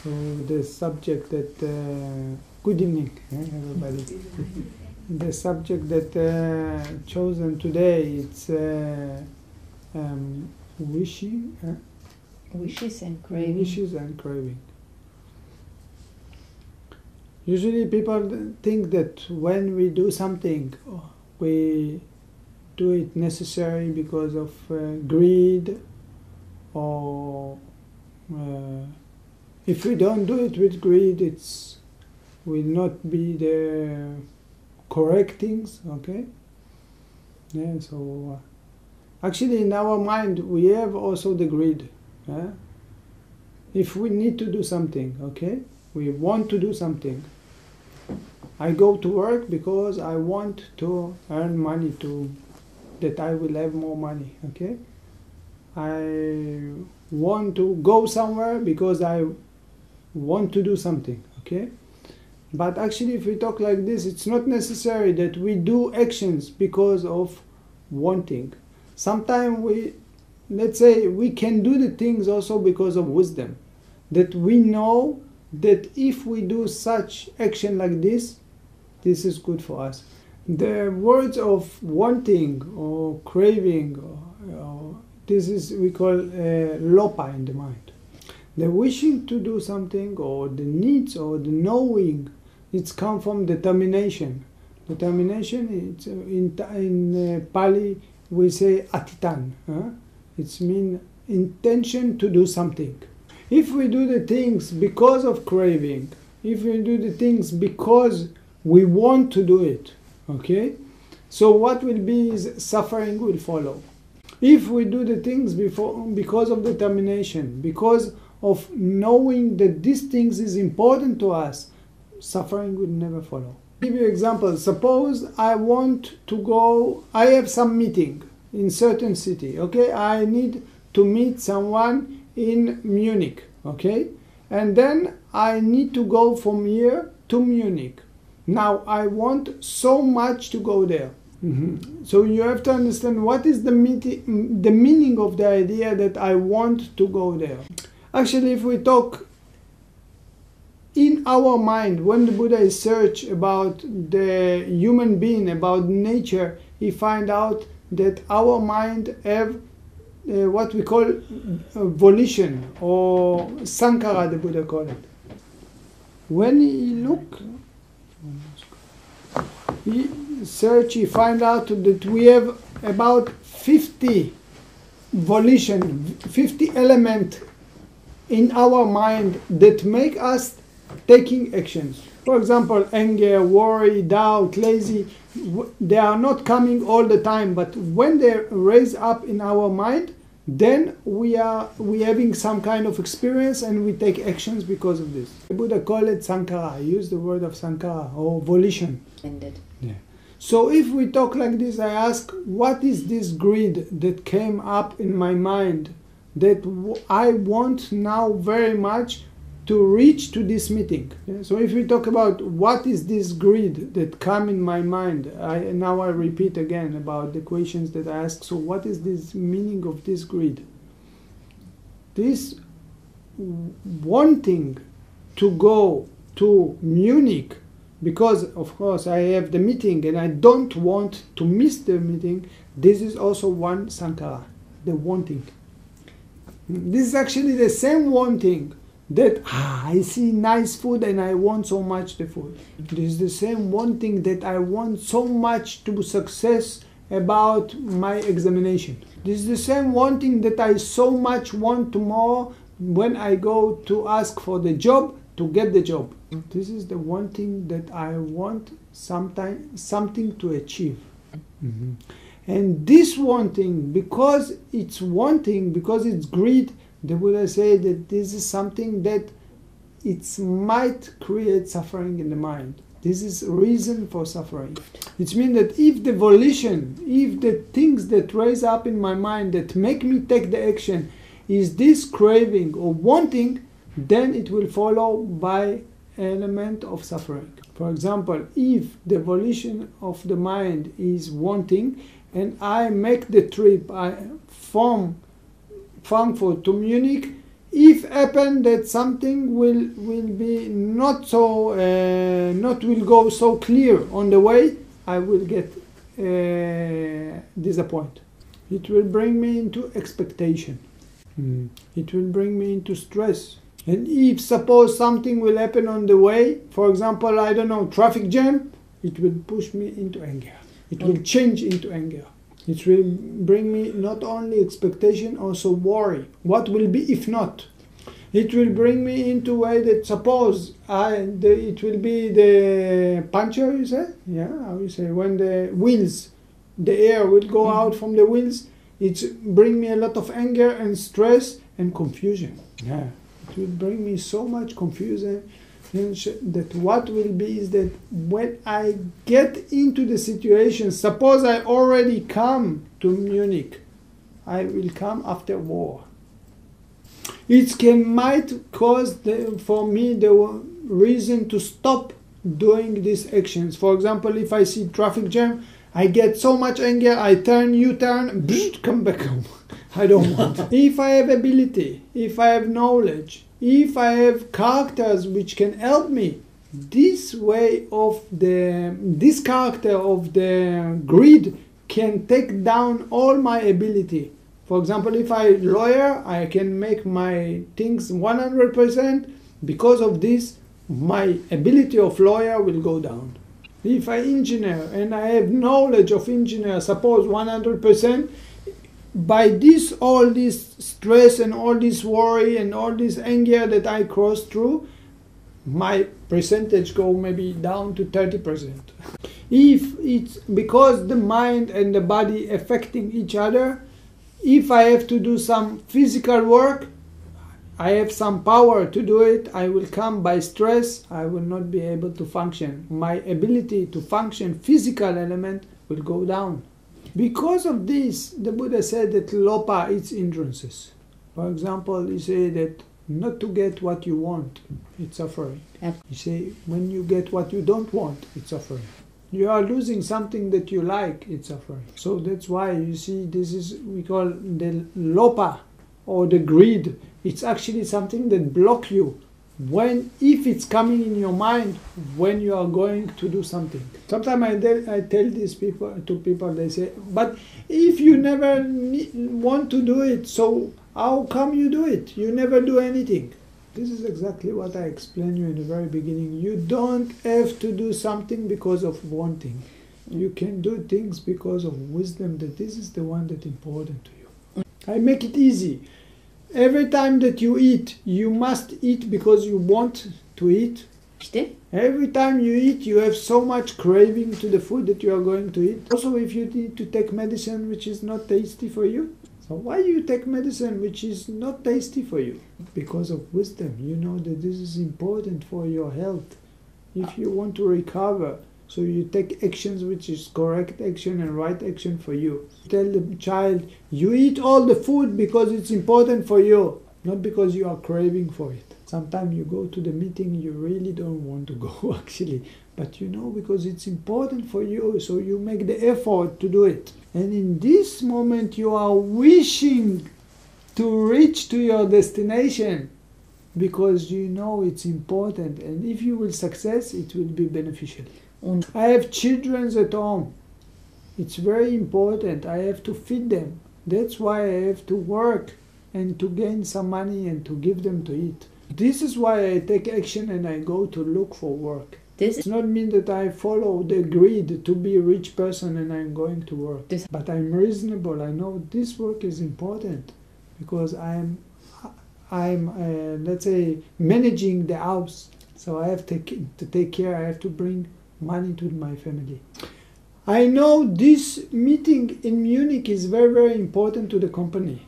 So the subject that, good evening everybody. The subject that chosen today, it's wishing, wishes and craving. Wishes and craving. Usually people think that when we do something, we do it necessary because of greed, or if we don't do it with greed, it's will not be the correct things. Okay. Yeah. So actually, in our mind, we have also the greed. If we need to do something, okay, we want to do something. I go to work because I want to earn money that I will have more money. Okay. I want to go somewhere because I want to do something. Okay. But actually, if we talk like this, it's not necessary that we do actions because of wanting. Sometimes let's say we can do the things also because of wisdom. That we know that if we do such action like this is good for us. The words of wanting or craving, this is we call lopa in the mind. The wishing to do something, or the needs, or the knowing, it's come from determination. Determination, it's in Pali we say atitan. It means intention to do something. If we do the things because of craving, if we do the things because we want to do it, okay, so what will be is suffering will follow. If we do the things because of determination, because of knowing that these things is important to us, suffering will never follow. I'll give you an example. Suppose I want to go, I have some meeting in certain city, okay, I need to meet someone in Munich, okay, and then I need to go from here to Munich. Now I want so much to go there. So you have to understand what is the meaning of the idea that I want to go there. Actually, if we talk in our mind, when the Buddha is search about the human being, about nature, he find out that our mind have what we call volition, or sankhara, the Buddha called it. When he look, he search, he find out that we have about 50 volition, 50 elements in our mind that make us taking actions. For example, anger, worry, doubt, lazy, they are not coming all the time, but when they raise up in our mind, then we having some kind of experience and we take actions because of this. The Buddha called it sankhara. I use the word of sankhara, or volition. Ended. Yeah. So if we talk like this, I ask, what is this greed that came up in my mind that I want now very much to reach to this meeting? Yeah? So if we talk about what is this greed that come in my mind, now I repeat again about the questions that I ask. So what is this meaning of this greed? This wanting to go to Munich, because of course I have the meeting and I don't want to miss the meeting, this is also one sankhara, the wanting. This is actually the same wanting that I see nice food and I want so much the food. This is the same wanting that I want so much to success about my examination. This is the same wanting that I so much want tomorrow when I go to ask for the job, to get the job. This is the wanting that I want something to achieve. And this wanting, because it's greed, the Buddha said that this is something that it might create suffering in the mind. This is reason for suffering. It means that if the volition, if the things that rise up in my mind that make me take the action is this craving or wanting, then it will follow by element of suffering. For example, if the volition of the mind is wanting and I make the trip from Frankfurt to Munich, if happen that something will be not so not will go so clear on the way, I will get disappointed. It will bring me into expectation. It will bring me into stress. And if suppose something will happen on the way, for example, I don't know, traffic jam, it will push me into anger. It will change into anger. It will bring me not only expectation, also worry. What will be if not? It will bring me into a way that suppose it will be the puncture, you say? Yeah, how you say? When the wheels, the air will go out from the wheels, it bring me a lot of anger and stress and confusion. Yeah, it will bring me so much confusion that what will be is that when I get into the situation, suppose I already come to Munich, I will come after war. It might cause for me the reason to stop doing these actions. For example, if I see traffic jam, I get so much anger, I turn, U-turn, come back home. I don't want. If I have ability, if I have knowledge, if I have characters which can help me, this character of the greed can take down all my ability. For example, if I'm lawyer, I can make my things 100%. Because of this, my ability of lawyer will go down. If I'm engineer and I have knowledge of engineer, suppose 100%, by this, all this stress and all this worry and all this anger that I cross through, my percentage go maybe down to 30%. If it's because the mind and the body affecting each other, if I have to do some physical work, I have some power to do it, I will come by stress, I will not be able to function. My ability to function, physical element, will go down. Because of this, the Buddha said that lopa is hindrances. For example, he said that not to get what you want, it's suffering. He say when you get what you don't want, it's suffering. You are losing something that you like, it's suffering. So that's why you see this is, we call the lopa or the greed. It's actually something that blocks you if it's coming in your mind when you are going to do something. Sometimes I tell these people, they say, but if you never want to do it, so how come you do it? You never do anything. This is exactly what I explained you in the very beginning. You don't have to do something because of wanting. You can do things because of wisdom, that this is the one that's important to you. I make it easy. Every time that you eat, you must eat because you want to eat. Every time you eat, you have so much craving to the food that you are going to eat. Also, if you need to take medicine which is not tasty for you, so why you take medicine which is not tasty for you? Because of wisdom. You know that this is important for your health. If you want to recover, so you take actions which is correct action and right action for you. Tell the child, you eat all the food because it's important for you, not because you are craving for it. Sometimes you go to the meeting, you really don't want to go actually, but you know because it's important for you, so you make the effort to do it. And in this moment you are wishing to reach to your destination because you know it's important, and if you will success, it will be beneficial. I have children at home. It's very important. I have to feed them. That's why I have to work and to gain some money and to give them to eat. This is why I take action and I go to look for work. This does not mean that I follow the greed to be a rich person and I'm going to work. But I'm reasonable. I know this work is important because I'm let's say, managing the house. So I have to take care. I have to bring money to my family. I know this meeting in Munich is very, very important to the company,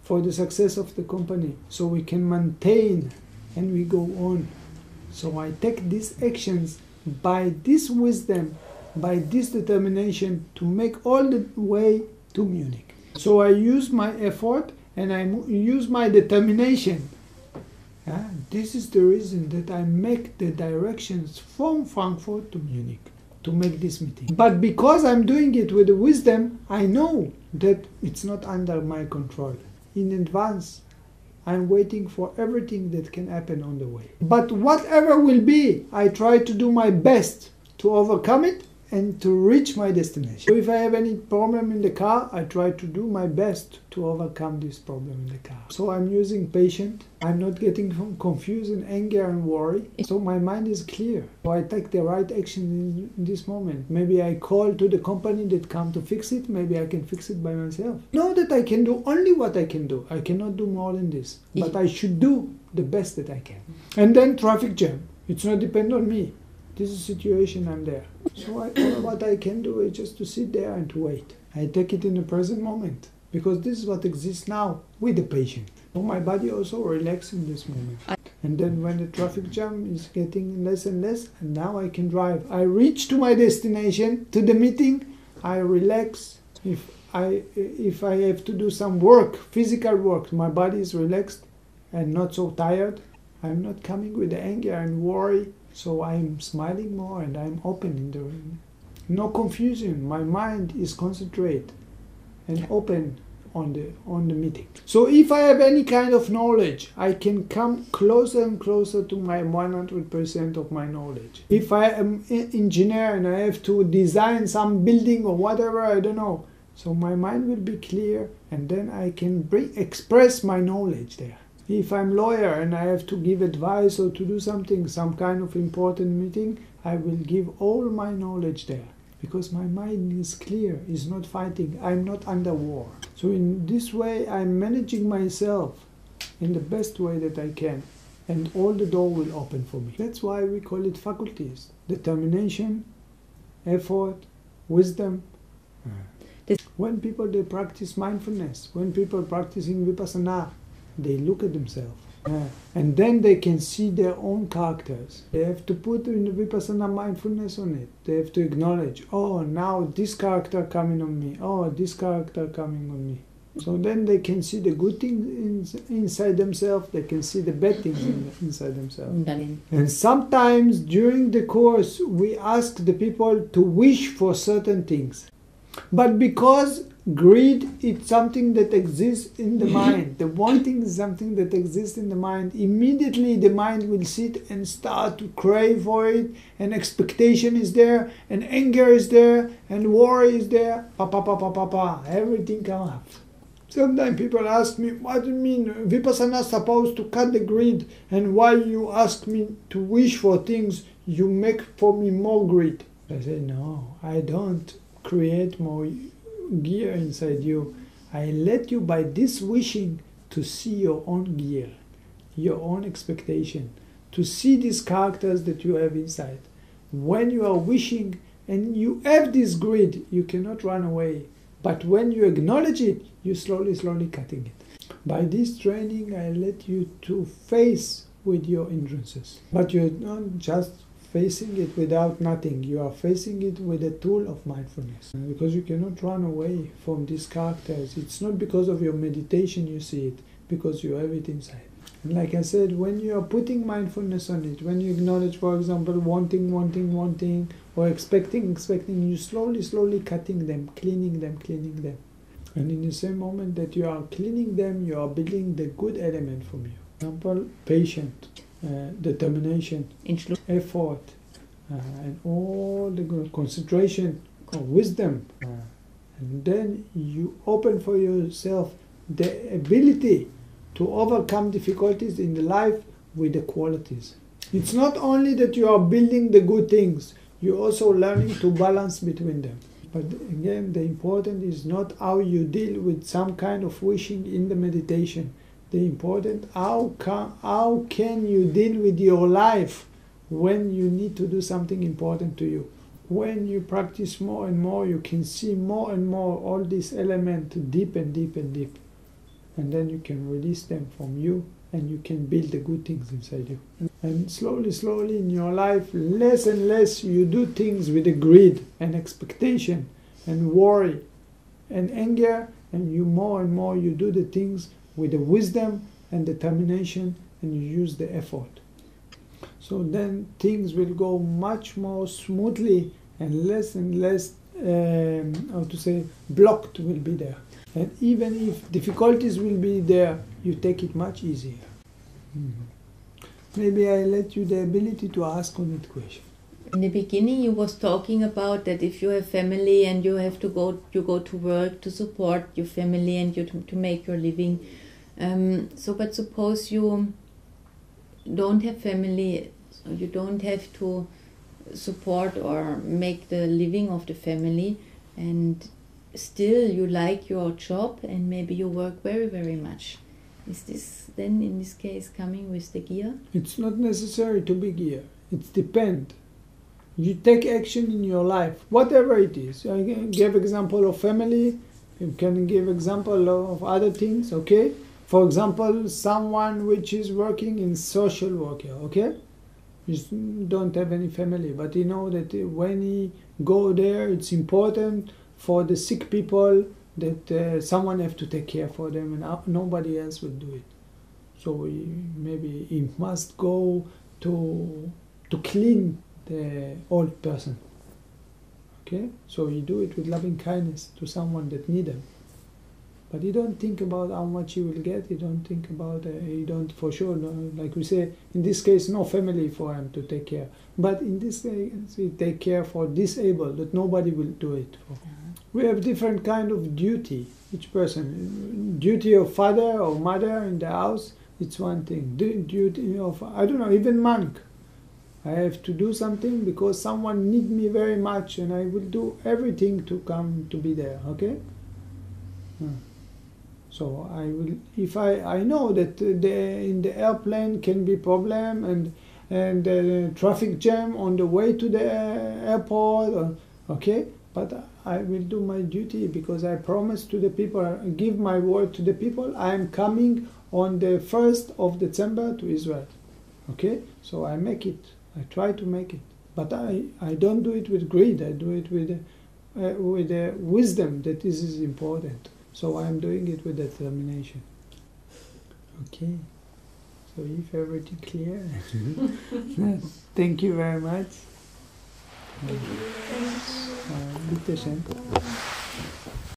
for the success of the company, so we can maintain and we go on. So I take these actions by this wisdom, by this determination to make all the way to Munich. So I use my effort and I use my determination. This is the reason that I make the directions from Frankfurt to Munich to make this meeting. But because I'm doing it with the wisdom, I know that it's not under my control. In advance, I'm waiting for everything that can happen on the way. But whatever will be, I try to do my best to overcome it and to reach my destination. So if I have any problem in the car, I try to do my best to overcome this problem in the car. So I'm using patience. I'm not getting confused and anger and worry. So my mind is clear. So I take the right action in this moment. Maybe I call to the company that come to fix it. Maybe I can fix it by myself. Know that I can do only what I can do. I cannot do more than this. But I should do the best that I can. And then traffic jam. It's not depend on me. This is a situation, I'm there. So all what I can do is just to sit there and to wait. I take it in the present moment, because this is what exists now with the patient. So my body also relaxes in this moment. And then when the traffic jam is getting less and less, and now I can drive. I reach to my destination, to the meeting, I relax. If I have to do some work, physical work, my body is relaxed and not so tired. I'm not coming with the anger and worry. So I'm smiling more and I'm open in the room. No confusion. My mind is concentrated and open on the meeting. So if I have any kind of knowledge, I can come closer and closer to my 100% of my knowledge. If I am an engineer and I have to design some building or whatever, I don't know. So my mind will be clear and then I can express my knowledge there. If I'm a lawyer and I have to give advice or to do something, some kind of important meeting, I will give all my knowledge there. Because my mind is clear, is not fighting, I'm not under war. So in this way, I'm managing myself in the best way that I can. And all the door will open for me. That's why we call it faculties. Determination, effort, wisdom. When people, they practice mindfulness, when people practicing Vipassana, they look at themselves. And then they can see their own characters. They have to put in the Vipassana mindfulness on it. They have to acknowledge, oh, now this character coming on me. Oh, this character coming on me. So then they can see the good things inside themselves. They can see the bad things inside themselves. And sometimes during the course, we ask the people to wish for certain things. But because greed is something that exists in the mind, the wanting is something that exists in the mind, immediately the mind will sit and start to crave for it, and expectation is there, and anger is there, and worry is there, everything comes up. Sometimes people ask me, what do you mean, Vipassana is supposed to cut the greed, and why you ask me to wish for things, you make for me more greed? I say, no, I don't create more gear inside you. I let you by this wishing to see your own gear, your own expectation, to see these characters that you have inside. When you are wishing and you have this greed, you cannot run away. But when you acknowledge it, you slowly cutting it. By this training, I let you to face with your hindrances. But you're not just facing it without nothing. You are facing it with a tool of mindfulness. Because you cannot run away from these characters. It's not because of your meditation you see it, because you have it inside. And like I said, when you are putting mindfulness on it, when you acknowledge, for example, wanting, or expecting, you slowly cutting them, cleaning them. And in the same moment that you are cleaning them, you are building the good element from you. For example, patience. Determination, effort, and all the good concentration, wisdom. And then you open for yourself the ability to overcome difficulties in the life with the qualities. It's not only that you are building the good things, you're also learning to balance between them. But again, the important is not how you deal with some kind of wishing in the meditation. The important, how can you deal with your life when you need to do something important to you? When you practice more and more, you can see more and more all these elements deep and deep. And then you can release them from you and you can build the good things inside you. And slowly in your life, less and less you do things with the greed and expectation and worry and anger, and you more and more you do the things with the wisdom and determination, and you use the effort. So then things will go much more smoothly and less blocked will be there. And even if difficulties will be there, you take it much easier. Maybe I let you the ability to ask on that question. In the beginning, you was talking about that if you have family and you have to go to work to support your family and you to make your living. But suppose you don't have family, so you don't have to support or make the living of the family, and still you like your job and maybe you work very, very much. Is this then in this case coming with the gear? It's not necessary to be gear. It depends. You take action in your life, whatever it is. I gave example of family. You can give example of other things. Okay. For example, someone which is working in social work. Okay. You don't have any family, but you know that when he go there, it's important for the sick people that someone have to take care for them, and nobody else will do it. So maybe he must go to clean the old person. Okay, so you do it with loving kindness to someone that need them. But you don't think about how much you will get. You don't think about. You don't for sure. No, like we say in this case, no family for him to take care. But in this case, we take care for disabled that nobody will do it for. We have different kind of duty. Each person, duty of father or mother in the house, it's one thing. Duty of I don't know, even monk. I have to do something because someone need me very much, and I will do everything to come to be there. Okay. So I will. If I know that in the airplane can be problem and traffic jam on the way to the airport. Okay. But I will do my duty because I promise to the people, I give my word to the people, I am coming on the 1st of December to Israel. Okay? So I make it. I try to make it. But I don't do it with greed. I do it with wisdom that this is important. So I am doing it with determination. Okay. So if everything clear, thank you very much. Bitte schön.